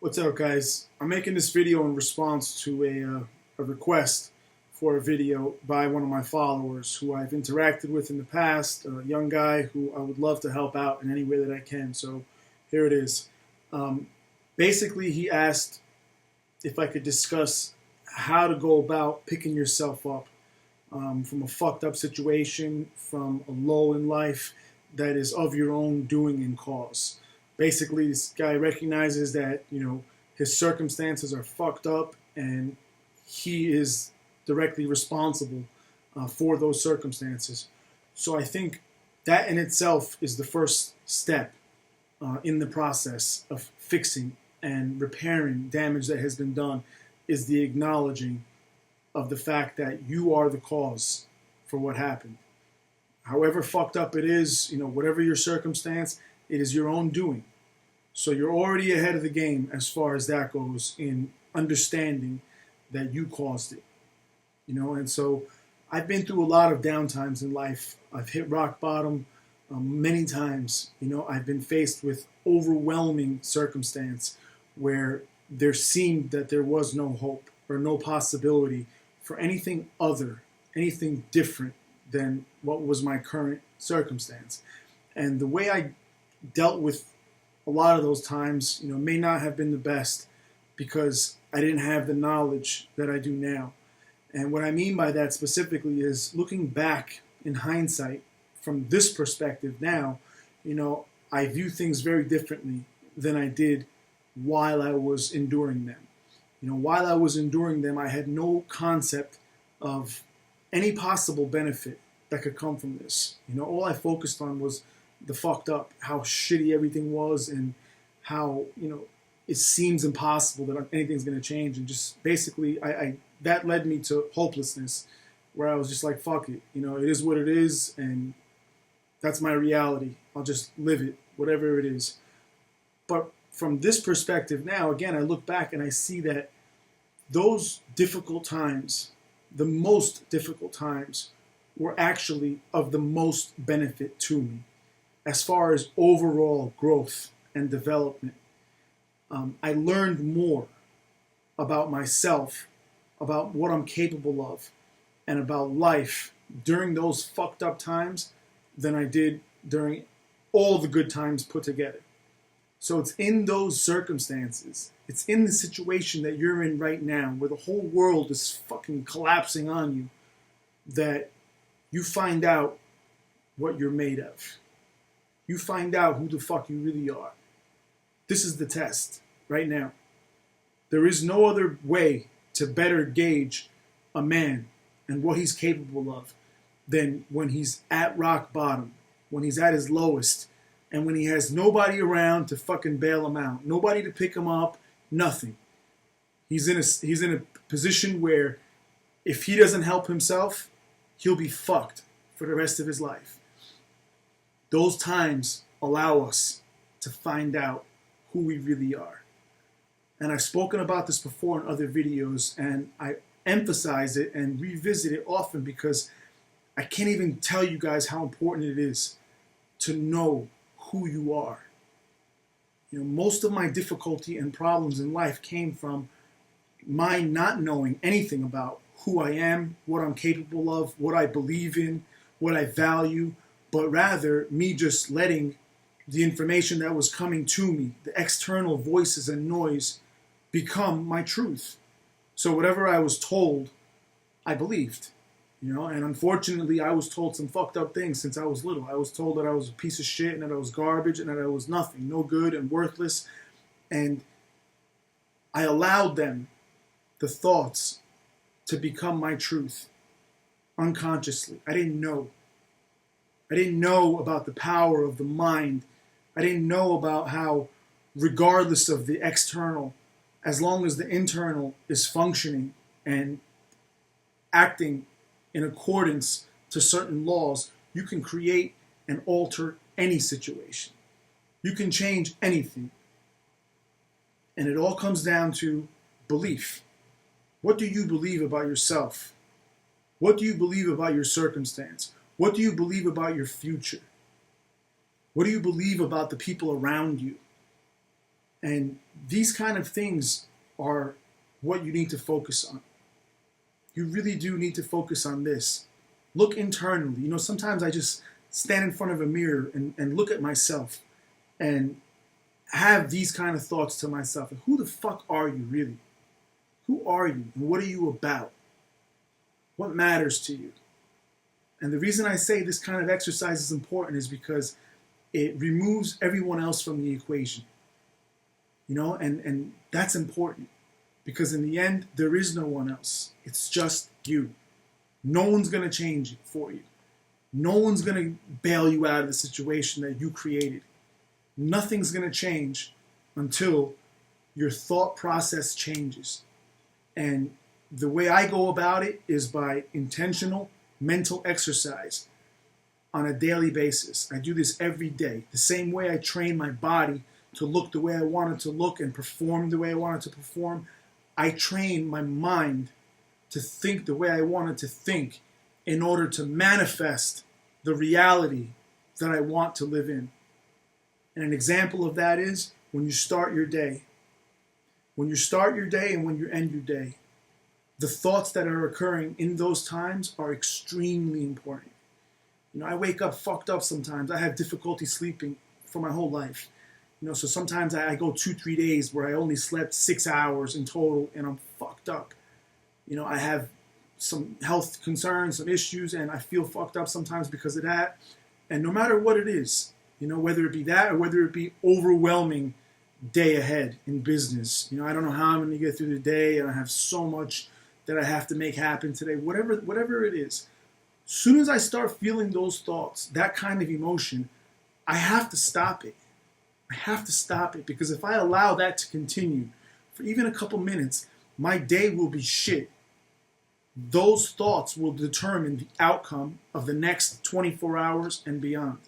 What's up, guys? I'm making this video in response to a request for a video by one of my followers who I've interacted with in the past, a young guy who I would love to help out in any way that I can. So here it is. Um, Basically, he asked if I could discuss how to go about picking yourself up from a fucked up situation, from a low in life that is of your own doing and cause. Basically, this guy recognizes that, his circumstances are fucked up and he is directly responsible for those circumstances. So I think that in itself is the first step in the process of fixing and repairing damage that has been done, is the acknowledging of the fact that you are the cause for what happened. However fucked up it is, whatever your circumstance, it is your own doing. So you're already ahead of the game as far as that goes in understanding that you caused it. And so I've been through a lot of downtimes in life. I've hit rock bottom many times. I've been faced with overwhelming circumstance where there seemed that there was no hope or no possibility for anything other, anything different than what was my current circumstance. And the way I dealt with a lot of those times, may not have been the best because I didn't have the knowledge that I do now. And what I mean by that specifically is looking back in hindsight from this perspective now, I view things very differently than I did while I was enduring them. While I was enduring them, I had no concept of any possible benefit that could come from this. All I focused on was the fucked up, how shitty everything was, and how, it seems impossible that anything's going to change. And just basically, I that led me to hopelessness, where I was just like, fuck it. It is what it is, and that's my reality. I'll just live it, whatever it is. But from this perspective now, again, I look back and I see that those difficult times, the most difficult times, were actually of the most benefit to me as far as overall growth and development. I learned more about myself, about what I'm capable of, and about life during those fucked up times than I did during all the good times put together. So it's in those circumstances, it's in the situation that you're in right now, where the whole world is fucking collapsing on you, that you find out what you're made of. You find out who the fuck you really are. This is the test right now. There is no other way to better gauge a man and what he's capable of than when he's at rock bottom, when he's at his lowest, and when he has nobody around to fucking bail him out, nobody to pick him up, nothing. He's in a position where if he doesn't help himself, he'll be fucked for the rest of his life. Those times allow us to find out who we really are. And I've spoken about this before in other videos, and I emphasize it and revisit it often because I can't even tell you guys how important it is to know who you are. Most of my difficulty and problems in life came from my not knowing anything about who I am, what I'm capable of, what I believe in, what I value, but rather me just letting the information that was coming to me, the external voices and noise, become my truth. So whatever I was told, I believed. And unfortunately, I was told some fucked up things since I was little. I was told that I was a piece of shit and that I was garbage and that I was nothing, no good and worthless. And I allowed them, the thoughts, to become my truth unconsciously. I didn't know. I didn't know about the power of the mind. I didn't know about how, regardless of the external, as long as the internal is functioning and acting in accordance to certain laws, you can create and alter any situation. You can change anything. And it all comes down to belief. What do you believe about yourself? What do you believe about your circumstance? What do you believe about your future? What do you believe about the people around you? And these kind of things are what you need to focus on. You really do need to focus on this. Look internally. Sometimes I just stand in front of a mirror and look at myself and have these kind of thoughts to myself. Who the fuck are you really? Who are you? And what are you about? What matters to you? And the reason I say this kind of exercise is important is because it removes everyone else from the equation. And that's important. Because in the end, there is no one else. It's just you. No one's going to change it for you. No one's going to bail you out of the situation that you created. Nothing's going to change until your thought process changes. And the way I go about it is by intentional mental exercise on a daily basis. I do this every day. The same way I train my body to look the way I want it to look and perform the way I want it to perform, I train my mind to think the way I want it to think in order to manifest the reality that I want to live in. And an example of that is when you start your day. When you start your day and when you end your day, the thoughts that are occurring in those times are extremely important. I wake up fucked up sometimes. I have difficulty sleeping for my whole life. So sometimes I go 2-3 days where I only slept 6 hours in total and I'm fucked up. I have some health concerns, some issues, and I feel fucked up sometimes because of that. And no matter what it is, whether it be that or whether it be overwhelming day ahead in business, I don't know how I'm going to get through the day and I have so much that I have to make happen today, whatever it is. As soon as I start feeling those thoughts, that kind of emotion, I have to stop it. I have to stop it because if I allow that to continue for even a couple minutes, my day will be shit. Those thoughts will determine the outcome of the next 24 hours and beyond.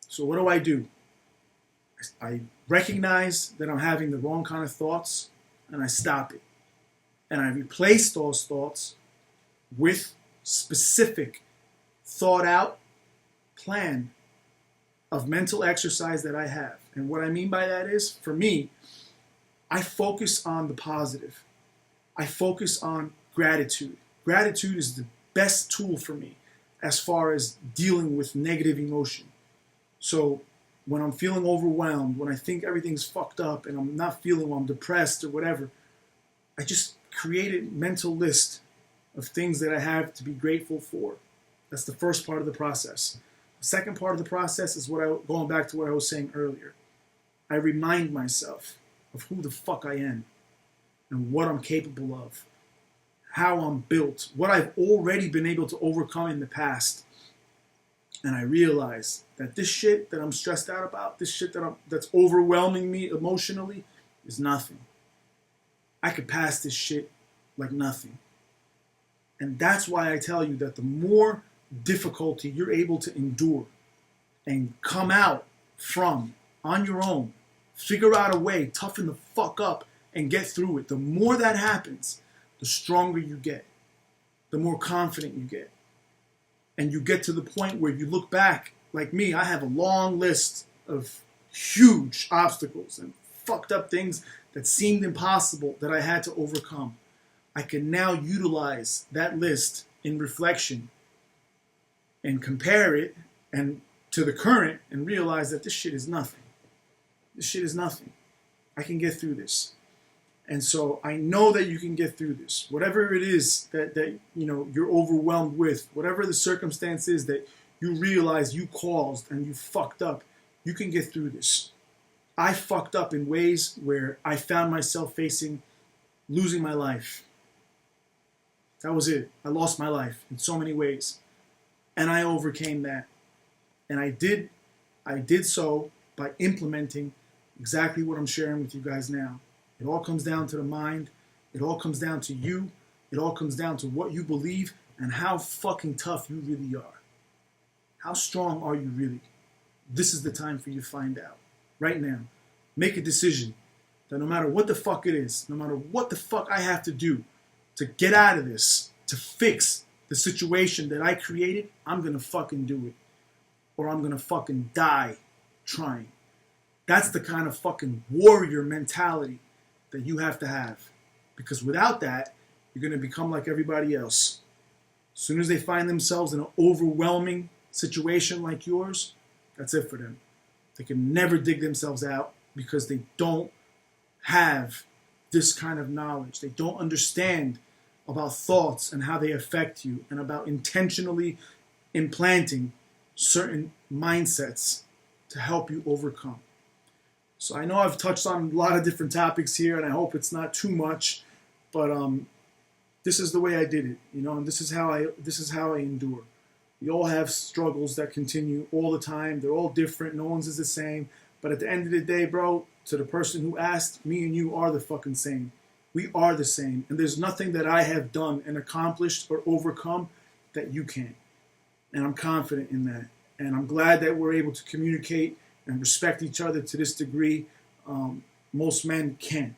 So what do? I recognize that I'm having the wrong kind of thoughts and I stop it. And I replace those thoughts with specific, thought out plan of mental exercise that I have. And what I mean by that is, for me, I focus on the positive. I focus on gratitude. Gratitude is the best tool for me as far as dealing with negative emotion. So when I'm feeling overwhelmed, when I think everything's fucked up and I'm not feeling well, I'm depressed or whatever, I just create a mental list of things that I have to be grateful for. That's the first part of the process. The second part of the process is going back to what I was saying earlier. I remind myself of who the fuck I am and what I'm capable of, how I'm built, what I've already been able to overcome in the past. And I realize that this shit that I'm stressed out about, this shit that's overwhelming me emotionally is nothing. I could pass this shit like nothing. And that's why I tell you that the more difficulty you're able to endure and come out from on your own, figure out a way, toughen the fuck up and get through it. The more that happens, the stronger you get, the more confident you get. And you get to the point where you look back, like me, I have a long list of huge obstacles and fucked up things that seemed impossible that I had to overcome. I can now utilize that list in reflection and compare it and to the current and realize that this shit is nothing. This shit is nothing. I can get through this. And so I know that you can get through this. Whatever it is that you're overwhelmed with, whatever the circumstance is that you realize you caused and you fucked up, you can get through this. I fucked up in ways where I found myself losing my life. That was it. I lost my life in so many ways. And I overcame that. And I did so by implementing exactly what I'm sharing with you guys now. It all comes down to the mind. It all comes down to you. It all comes down to what you believe and how fucking tough you really are. How strong are you really? This is the time for you to find out. Right now. Make a decision that no matter what the fuck it is, no matter what the fuck I have to do to get out of this, to fix the situation that I created, I'm gonna fucking do it. Or I'm gonna fucking die trying. That's the kind of fucking warrior mentality that you have to have. Because without that, you're going to become like everybody else. As soon as they find themselves in an overwhelming situation like yours, that's it for them. They can never dig themselves out because they don't have this kind of knowledge. They don't understand about thoughts and how they affect you, and about intentionally implanting certain mindsets to help you overcome. So I know I've touched on a lot of different topics here, and I hope it's not too much, but this is the way I did it, and this is how I endure. We all have struggles that continue all the time. They're all different. No one's is the same. But at the end of the day, bro, to the person who asked, me and you are the fucking same. We are the same. And there's nothing that I have done and accomplished or overcome that you can't. And I'm confident in that. And I'm glad that we're able to communicate and respect each other to this degree. Most men can't.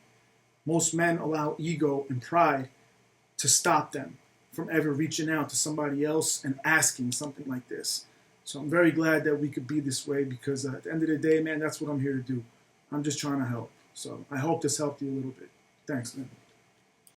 Most men allow ego and pride to stop them from ever reaching out to somebody else and asking something like this. So I'm very glad that we could be this way, because at the end of the day, man, that's what I'm here to do. I'm just trying to help. So I hope this helped you a little bit. Thanks, man.